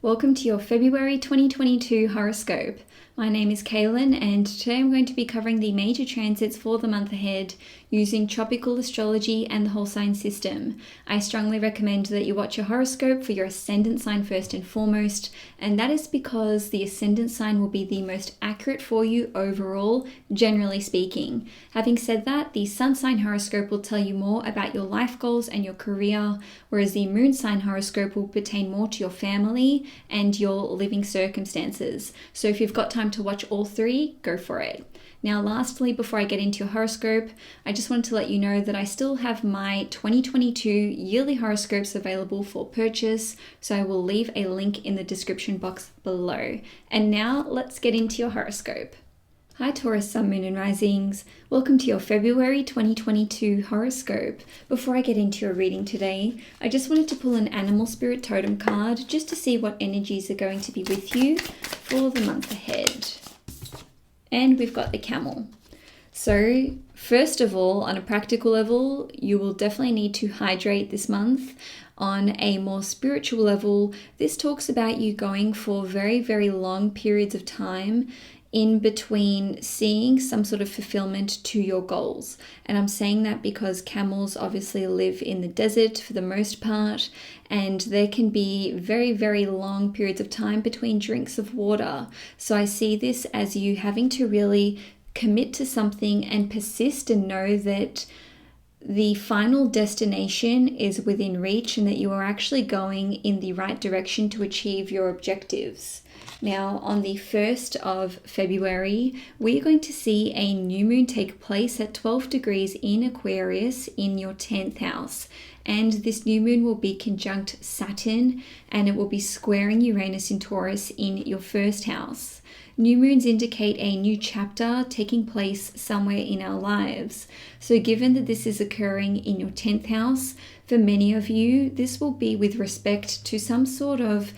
Welcome to your February 2022 horoscope. My name is Cailin, and today I'm going to be covering the major transits for the month ahead using tropical astrology and the whole sign system. I strongly recommend that you watch your horoscope for your ascendant sign first and foremost, and that is because the ascendant sign will be the most accurate for you overall, generally speaking. Having said that, the sun sign horoscope will tell you more about your life goals and your career, whereas the moon sign horoscope will pertain more to your family and your living circumstances. So if you've got time to watch all three, go for it. Now, lastly, before I get into your horoscope, I just wanted to let you know that I still have my 2022 yearly horoscopes available for purchase, so I will leave a link in the description box below. And now let's get into your horoscope. Hi Taurus, Sun, Moon and Risings. Welcome to your February 2022 horoscope. Before I get into your reading today, I just wanted to pull an animal spirit totem card just to see what energies are going to be with you for the month ahead. And we've got the camel. So first of all, on a practical level, you will definitely need to hydrate this month. On a more spiritual level, this talks about you going for very, very long periods of time in between seeing some sort of fulfillment to your goals. And I'm saying that because camels obviously live in the desert for the most part, and there can be very, very long periods of time between drinks of water. So I see this as you having to really commit to something and persist and know that the final destination is within reach and that you are actually going in the right direction to achieve your objectives. Now, on the 1st of February, we're going to see a new moon take place at 12 degrees in Aquarius in your 10th house. And this new moon will be conjunct Saturn, and it will be squaring Uranus in Taurus in your first house. New moons indicate a new chapter taking place somewhere in our lives. So given that this is occurring in your 10th house, for many of you, this will be with respect to some sort of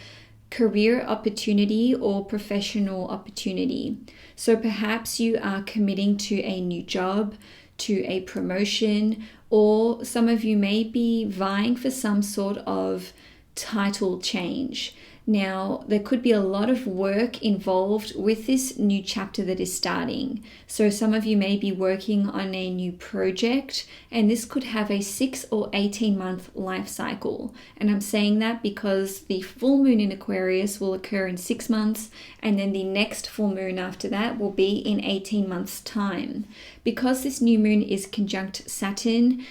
career opportunity or professional opportunity. So perhaps you are committing to a new job, to a promotion, or some of you may be vying for some sort of title change. Now, there could be a lot of work involved with this new chapter that is starting. So some of you may be working on a new project, and this could have a 6 or 18-month life cycle. And I'm saying that because the full moon in Aquarius will occur in 6 months, and then the next full moon after that will be in 18 months' time. Because this new moon is conjunct Saturn,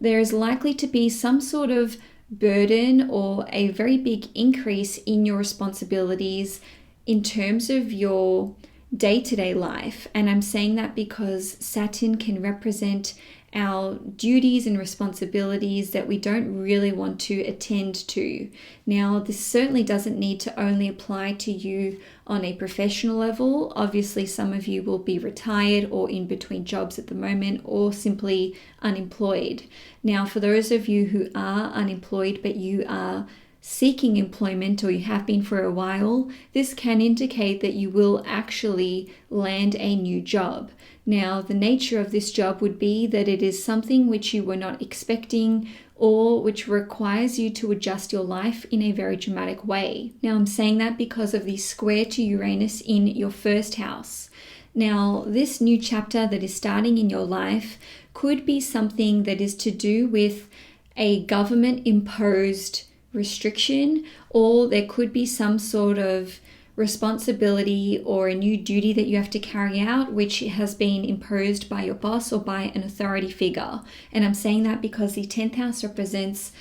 there is likely to be some sort of burden or a very big increase in your responsibilities in terms of your day-to-day life. And I'm saying that because Saturn can represent our duties and responsibilities that we don't really want to attend to. Now, this certainly doesn't need to only apply to you on a professional level. Obviously, some of you will be retired or in between jobs at the moment or simply unemployed. Now, for those of you who are unemployed but you are seeking employment or you have been for a while, this can indicate that you will actually land a new job. Now, the nature of this job would be that it is something which you were not expecting or which requires you to adjust your life in a very dramatic way. Now, I'm saying that because of the square to Uranus in your first house. Now, this new chapter that is starting in your life could be something that is to do with a government-imposed restriction, or there could be some sort of responsibility or a new duty that you have to carry out which has been imposed by your boss or by an authority figure. And I'm saying that because the 10th house represents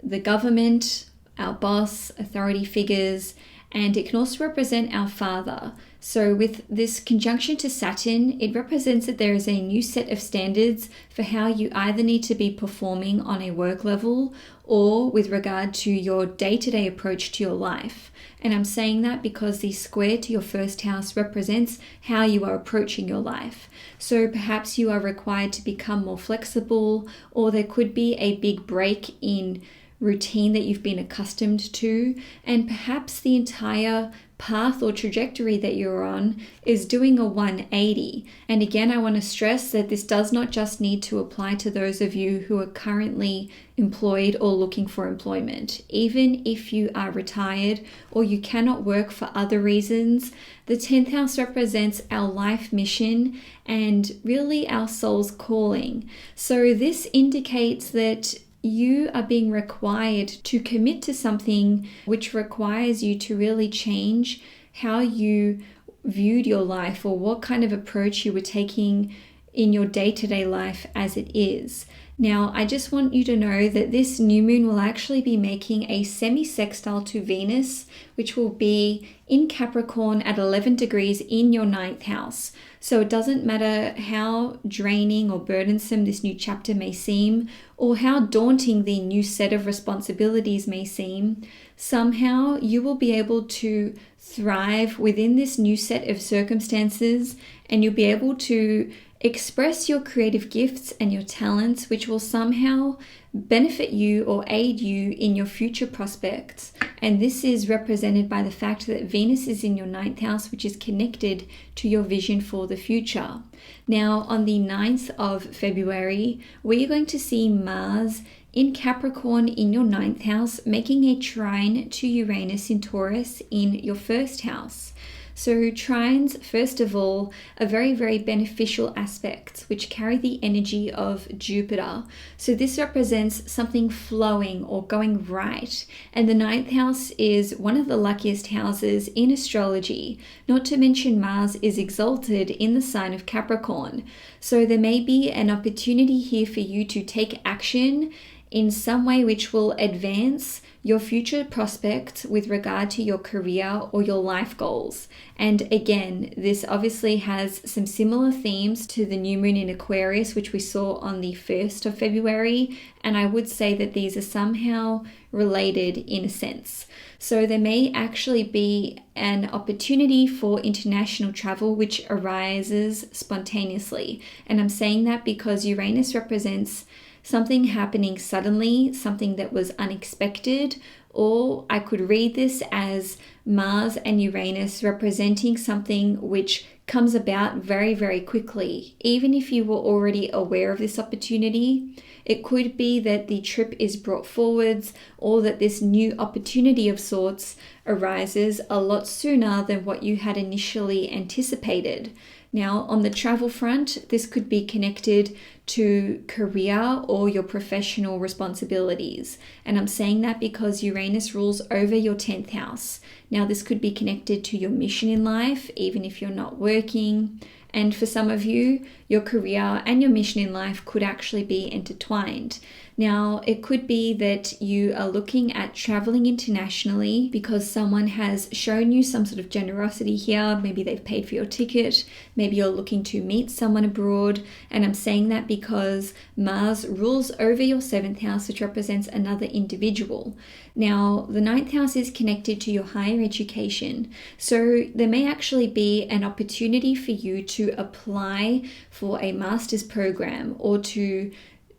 the government, our boss, authority figures, and it can also represent our father. So with this conjunction to Saturn, it represents that there is a new set of standards for how you either need to be performing on a work level or with regard to your day-to-day approach to your life. And I'm saying that because the square to your first house represents how you are approaching your life. So perhaps you are required to become more flexible, or there could be a big break in routine that you've been accustomed to, and perhaps the entire path or trajectory that you're on is doing a 180. And again, I want to stress that this does not just need to apply to those of you who are currently employed or looking for employment. Even if you are retired or you cannot work for other reasons, the 10th house represents our life mission and really our soul's calling. So this indicates that you are being required to commit to something which requires you to really change how you viewed your life or what kind of approach you were taking in your day-to-day life as it is. Now, I just want you to know that this new moon will actually be making a semi-sextile to Venus, which will be in Capricorn at 11 degrees in your 9th house. So it doesn't matter how draining or burdensome this new chapter may seem, or how daunting the new set of responsibilities may seem, somehow you will be able to thrive within this new set of circumstances, and you'll be able to express your creative gifts and your talents, which will somehow benefit you or aid you in your future prospects. And this is represented by the fact that Venus is in your 9th house, which is connected to your vision for the future. Now, on the 9th of February, we are going to see Mars in Capricorn in your 9th house, making a trine to Uranus in Taurus in your 1st house. So trines, first of all, are very, very beneficial aspects which carry the energy of Jupiter. So this represents something flowing or going right. And the 9th house is one of the luckiest houses in astrology. Not to mention Mars is exalted in the sign of Capricorn. So there may be an opportunity here for you to take action in some way which will advance your future prospects with regard to your career or your life goals. And again, this obviously has some similar themes to the new moon in Aquarius, which we saw on the 1st of February. And I would say that these are somehow related in a sense. So there may actually be an opportunity for international travel which arises spontaneously. And I'm saying that because Uranus represents something happening suddenly, something that was unexpected, or I could read this as Mars and Uranus representing something which comes about very, very quickly. Even if you were already aware of this opportunity, it could be that the trip is brought forwards or that this new opportunity of sorts arises a lot sooner than what you had initially anticipated. Now, on the travel front, this could be connected to career or your professional responsibilities. And I'm saying that because Uranus rules over your 10th house. Now, this could be connected to your mission in life, even if you're not working. And for some of you, your career and your mission in life could actually be intertwined. Now, it could be that you are looking at traveling internationally because someone has shown you some sort of generosity here. Maybe they've paid for your ticket. Maybe you're looking to meet someone abroad. And I'm saying that because Mars rules over your 7th house, which represents another individual. Now, the 9th house is connected to your higher education. So there may actually be an opportunity for you to apply for a master's program or to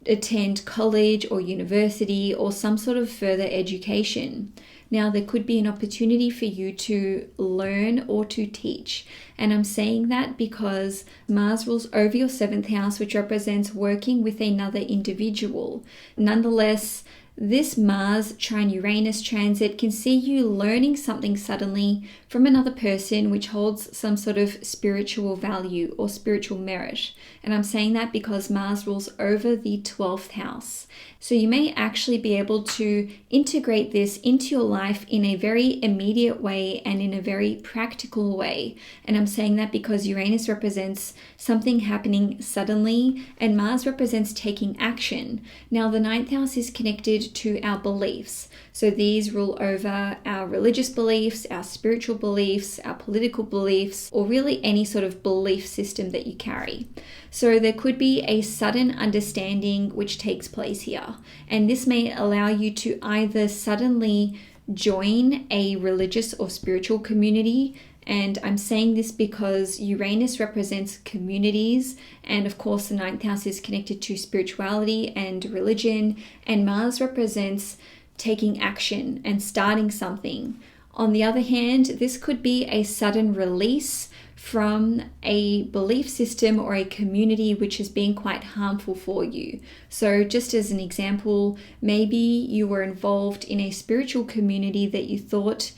attend college or university or some sort of further education. Now, there could be an opportunity for you to learn or to teach. And I'm saying that because Mars rules over your 7th house, which represents working with another individual. Nonetheless, this Mars trine Uranus transit can see you learning something suddenly from another person which holds some sort of spiritual value or spiritual merit. And I'm saying that because Mars rules over the 12th house. So you may actually be able to integrate this into your life in a very immediate way and in a very practical way. And I'm saying that because Uranus represents something happening suddenly and Mars represents taking action. Now, the 9th house is connected to our beliefs. So these rule over our religious beliefs, our spiritual beliefs, our political beliefs, or really any sort of belief system that you carry. So there could be a sudden understanding which takes place here. And this may allow you to either suddenly join a religious or spiritual community. And I'm saying this because Uranus represents communities. And of course, the 9th house is connected to spirituality and religion. And Mars represents taking action and starting something. On the other hand, this could be a sudden release from a belief system or a community which has been quite harmful for you. So just as an example, maybe you were involved in a spiritual community that you thought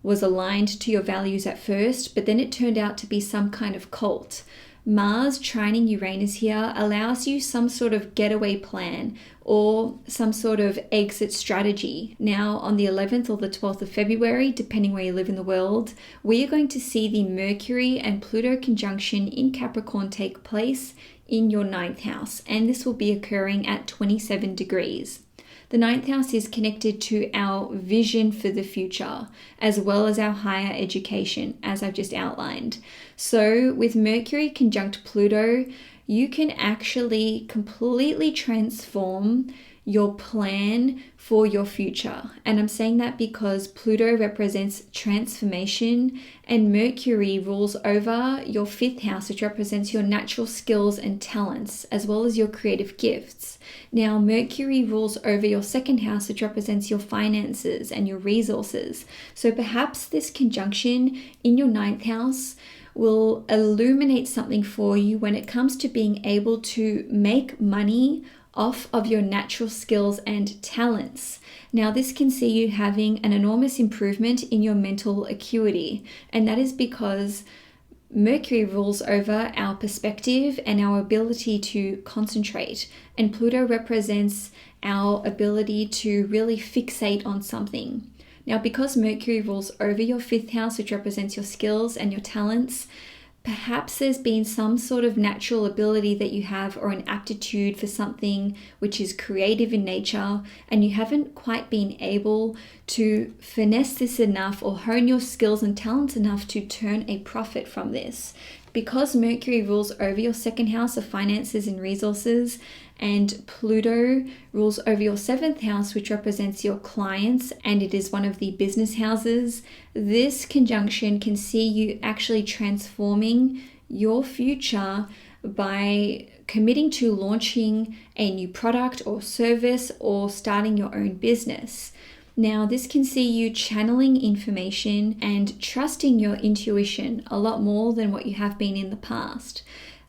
was aligned to your values at first, but then it turned out to be some kind of cult. Mars trining Uranus here allows you some sort of getaway plan or some sort of exit strategy. Now, on the 11th or the 12th of February, depending where you live in the world, we are going to see the Mercury and Pluto conjunction in Capricorn take place in your 9th house, and this will be occurring at 27 degrees. The 9th house is connected to our vision for the future, as well as our higher education, as I've just outlined. So with Mercury conjunct Pluto, you can actually completely transform your plan for your future. And I'm saying that because Pluto represents transformation and Mercury rules over your 5th house, which represents your natural skills and talents, as well as your creative gifts. Now, Mercury rules over your 2nd house, which represents your finances and your resources. So perhaps this conjunction in your 9th house will illuminate something for you when it comes to being able to make money off of your natural skills and talents. Now, this can see you having an enormous improvement in your mental acuity, and that is because Mercury rules over our perspective and our ability to concentrate, and Pluto represents our ability to really fixate on something. Now, because Mercury rules over your 5th house, which represents your skills and your talents, perhaps there's been some sort of natural ability that you have or an aptitude for something which is creative in nature, and you haven't quite been able to finesse this enough or hone your skills and talents enough to turn a profit from this. Because Mercury rules over your 2nd house of finances and resources, and Pluto rules over your 7th house, which represents your clients, and it is one of the business houses, this conjunction can see you actually transforming your future by committing to launching a new product or service or starting your own business. Now, this can see you channeling information and trusting your intuition a lot more than what you have been in the past.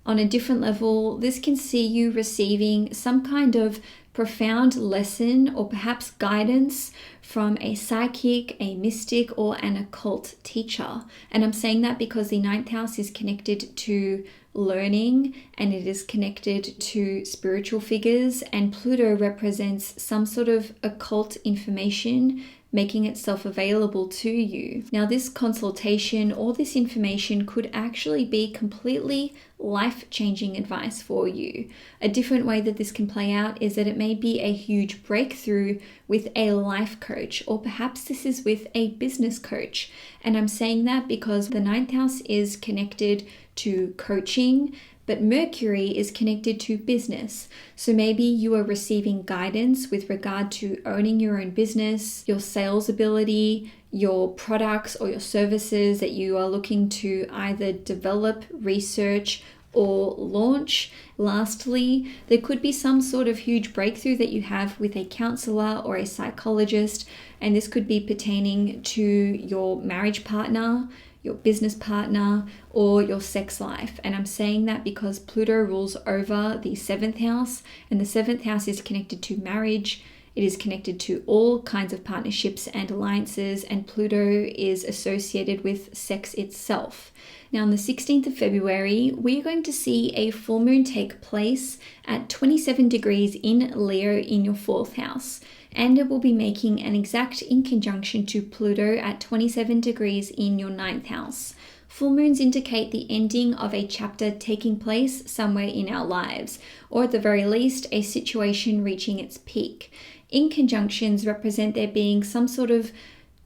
On a different level, this can see you receiving some kind of profound lesson or perhaps guidance from a psychic, a mystic, or an occult teacher. And I'm saying that because the 9th house is connected to learning and it is connected to spiritual figures, and Pluto represents some sort of occult information making itself available to you. Now, this consultation or this information could actually be completely life-changing advice for you. A different way that this can play out is that it may be a huge breakthrough with a life coach, or perhaps this is with a business coach. And I'm saying that because the 9th house is connected to coaching, but Mercury is connected to business. So maybe you are receiving guidance with regard to owning your own business, your sales ability, your products or your services that you are looking to either develop, research, or launch. Lastly, there could be some sort of huge breakthrough that you have with a counselor or a psychologist, and this could be pertaining to your marriage partner, your business partner, or your sex life. And I'm saying that because Pluto rules over the 7th house, and the 7th house is connected to marriage. It is connected to all kinds of partnerships and alliances, and Pluto is associated with sex itself. Now, on the 16th of February, we are going to see a full moon take place at 27 degrees in Leo in your 4th house. And it will be making an exact in conjunction to Pluto at 27 degrees in your 9th house. Full moons indicate the ending of a chapter taking place somewhere in our lives, or at the very least, a situation reaching its peak. In conjunctions represent there being some sort of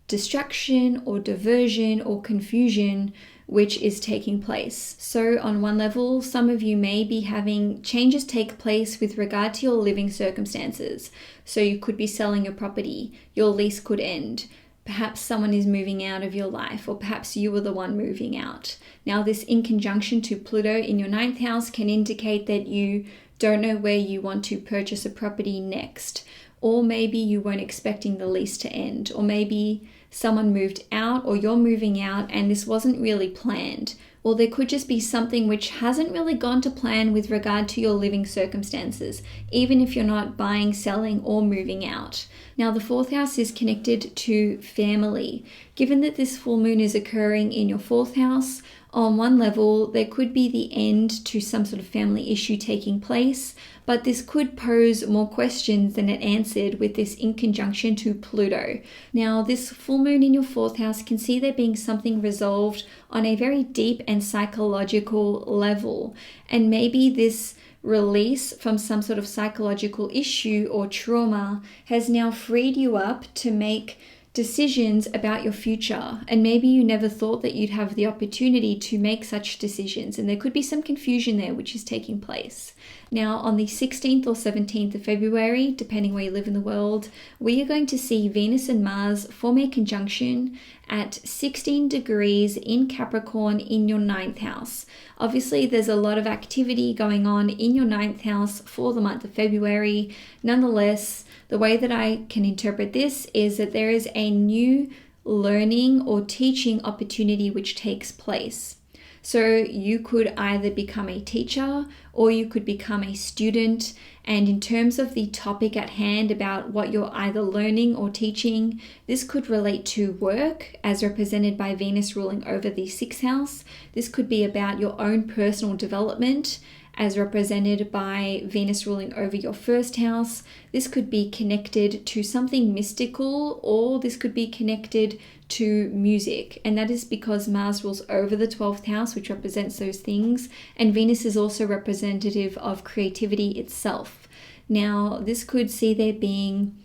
distraction or diversion or confusion which is taking place. So on one level, some of you may be having changes take place with regard to your living circumstances. So you could be selling your property, your lease could end, perhaps someone is moving out of your life, or perhaps you were the one moving out. Now, this in conjunction to Pluto in your 9th house can indicate that you don't know where you want to purchase a property next, or maybe you weren't expecting the lease to end, or maybe someone moved out or you're moving out and this wasn't really planned. Or there could just be something which hasn't really gone to plan with regard to your living circumstances, even if you're not buying, selling, or moving out. Now, the fourth house is connected to family. Given that this full moon is occurring in your fourth house, on one level, there could be the end to some sort of family issue taking place, but this could pose more questions than it answered with this in conjunction to Pluto. Now, this full moon in your fourth house can see there being something resolved on a very deep and psychological level. And maybe this release from some sort of psychological issue or trauma has now freed you up to make decisions about your future, and maybe you never thought that you'd have the opportunity to make such decisions, and there could be some confusion there which is taking place. Now, on the 16th or 17th of February, depending where you live in the world, we are going to see Venus and Mars form a conjunction at 16 degrees in Capricorn in your ninth house. Obviously, there's a lot of activity going on in your ninth house for the month of February. Nonetheless, the way that I can interpret this is that there is a new learning or teaching opportunity which takes place. So you could either become a teacher or you could become a student. And in terms of the topic at hand about what you're either learning or teaching, this could relate to work as represented by Venus ruling over the sixth house. This could be about your own personal development as represented by Venus ruling over your first house. This could be connected to something mystical, or this could be connected to music. And that is because Mars rules over the 12th house, which represents those things. And Venus is also representative of creativity itself. Now, this could see there being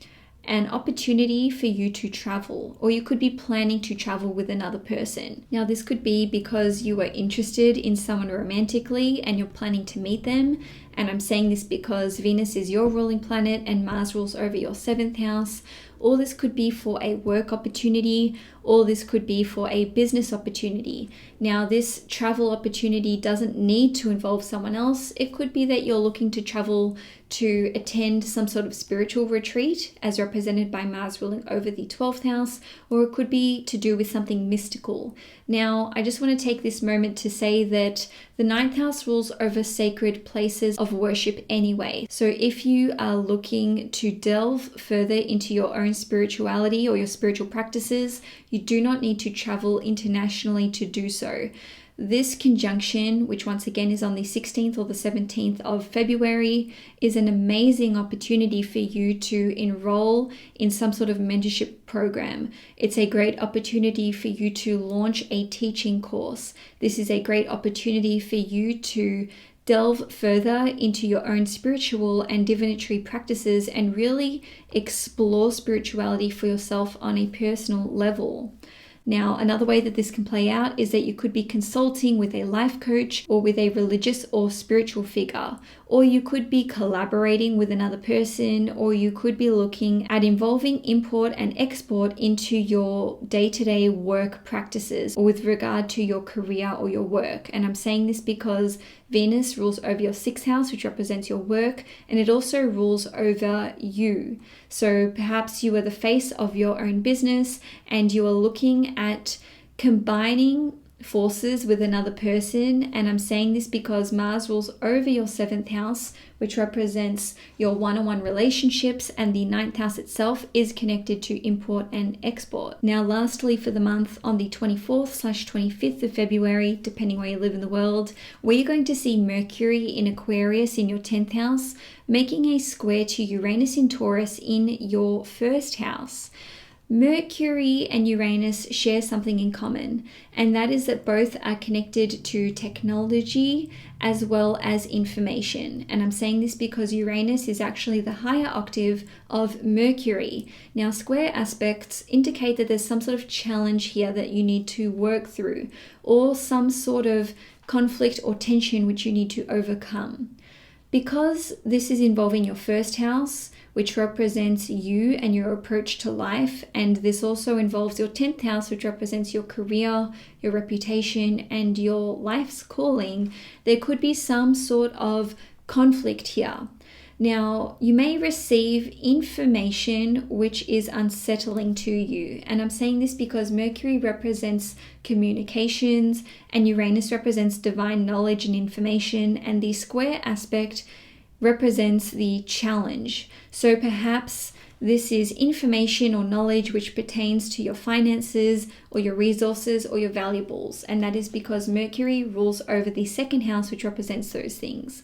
an opportunity for you to travel, or you could be planning to travel with another person. Now, this could be because you are interested in someone romantically and you're planning to meet them. And I'm saying this because Venus is your ruling planet and Mars rules over your seventh house. Or this could be for a work opportunity, or this could be for a business opportunity. Now, this travel opportunity doesn't need to involve someone else. It could be that you're looking to travel to attend some sort of spiritual retreat as represented by Mars ruling over the 12th house, or it could be to do with something mystical. Now, I just want to take this moment to say that the ninth house rules over sacred places of worship anyway. So if you are looking to delve further into your own spirituality or your spiritual practices, you do not need to travel internationally to do so. This conjunction, which once again is on the 16th or the 17th of February, is an amazing opportunity for you to enroll in some sort of mentorship program. It's a great opportunity for you to launch a teaching course. This is a great opportunity for you to delve further into your own spiritual and divinatory practices and really explore spirituality for yourself on a personal level. Now, another way that this can play out is that you could be consulting with a life coach or with a religious or spiritual figure, or you could be collaborating with another person, or you could be looking at involving import and export into your day-to-day work practices or with regard to your career or your work. And I'm saying this because Venus rules over your sixth house, which represents your work, and it also rules over you. So perhaps you are the face of your own business and you are looking at combining forces with another person. And I'm saying this because Mars rules over your seventh house, which represents your one-on-one relationships, and the ninth house itself is connected to import and export. Now, lastly, for the month on the 24th/25th of February, depending where you live in the world, we're going to see Mercury in Aquarius in your 10th house, making a square to Uranus in Taurus in your first house. Mercury and Uranus share something in common, and that is that both are connected to technology as well as information. And I'm saying this because Uranus is actually the higher octave of Mercury. Now, square aspects indicate that there's some sort of challenge here that you need to work through, or some sort of conflict or tension which you need to overcome. Because this is involving your first house, which represents you and your approach to life, and this also involves your 10th house, which represents your career, your reputation, and your life's calling, there could be some sort of conflict here. Now, you may receive information which is unsettling to you. And I'm saying this because Mercury represents communications and Uranus represents divine knowledge and information, and the square aspect represents the challenge. So perhaps this is information or knowledge which pertains to your finances or your resources or your valuables. And that is because Mercury rules over the second house, which represents those things.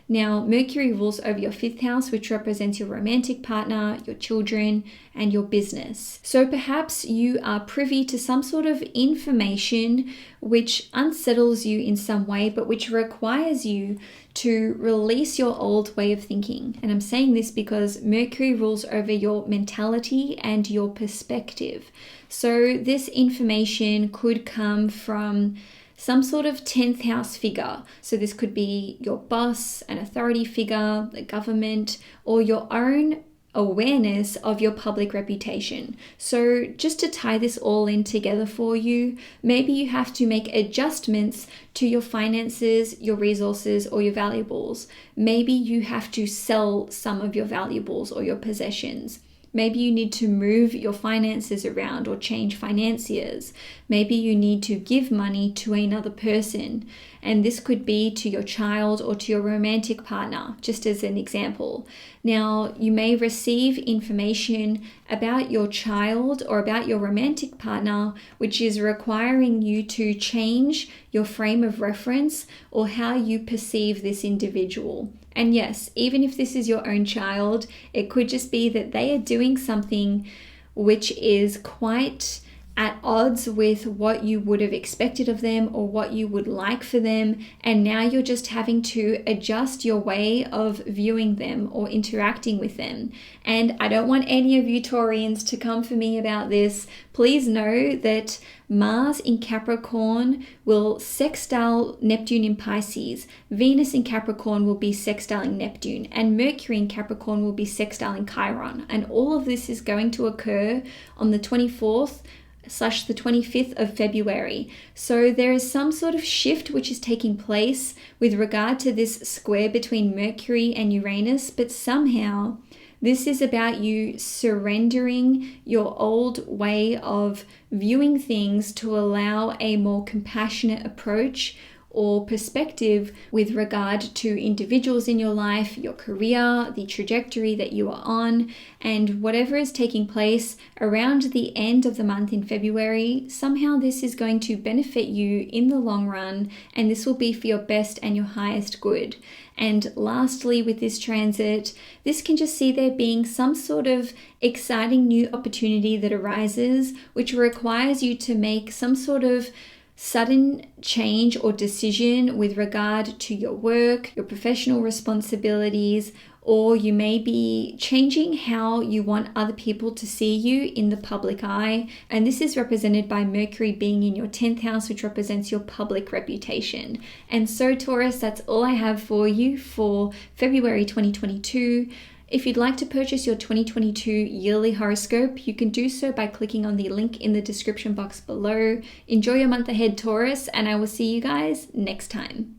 Now, Mercury rules over your fifth house, which represents your romantic partner, your children, and your business. So perhaps you are privy to some sort of information which unsettles you in some way, but which requires you to release your old way of thinking. And I'm saying this because Mercury rules over your mentality and your perspective. So this information could come from some sort of 10th house figure. So this could be your boss, an authority figure, the government, or your own awareness of your public reputation. So just to tie this all in together for you, maybe you have to make adjustments to your finances, your resources, or your valuables. Maybe you have to sell some of your valuables or your possessions. Maybe you need to move your finances around or change financiers. Maybe you need to give money to another person. And this could be to your child or to your romantic partner, just as an example. Now, you may receive information about your child or about your romantic partner, which is requiring you to change your frame of reference or how you perceive this individual. And yes, even if this is your own child, it could just be that they are doing something which is quite at odds with what you would have expected of them or what you would like for them. And now you're just having to adjust your way of viewing them or interacting with them. And I don't want any of you Taurians to come for me about this. Please know that Mars in Capricorn will sextile Neptune in Pisces. Venus in Capricorn will be sextiling Neptune, and Mercury in Capricorn will be sextiling Chiron. And all of this is going to occur on the 24th / the 25th of February. So there is some sort of shift which is taking place with regard to this square between Mercury and Uranus, but somehow this is about you surrendering your old way of viewing things to allow a more compassionate approach or perspective with regard to individuals in your life, your career, the trajectory that you are on, and whatever is taking place around the end of the month in February. Somehow this is going to benefit you in the long run, and this will be for your best and your highest good. And lastly, with this transit, this can just see there being some sort of exciting new opportunity that arises, which requires you to make some sort of sudden change or decision with regard to your work, your professional responsibilities, or you may be changing how you want other people to see you in the public eye. And this is represented by Mercury being in your 10th house, which represents your public reputation. And so Taurus, that's all I have for you for February 2022. If you'd like to purchase your 2022 yearly horoscope, you can do so by clicking on the link in the description box below. Enjoy your month ahead, Taurus, and I will see you guys next time.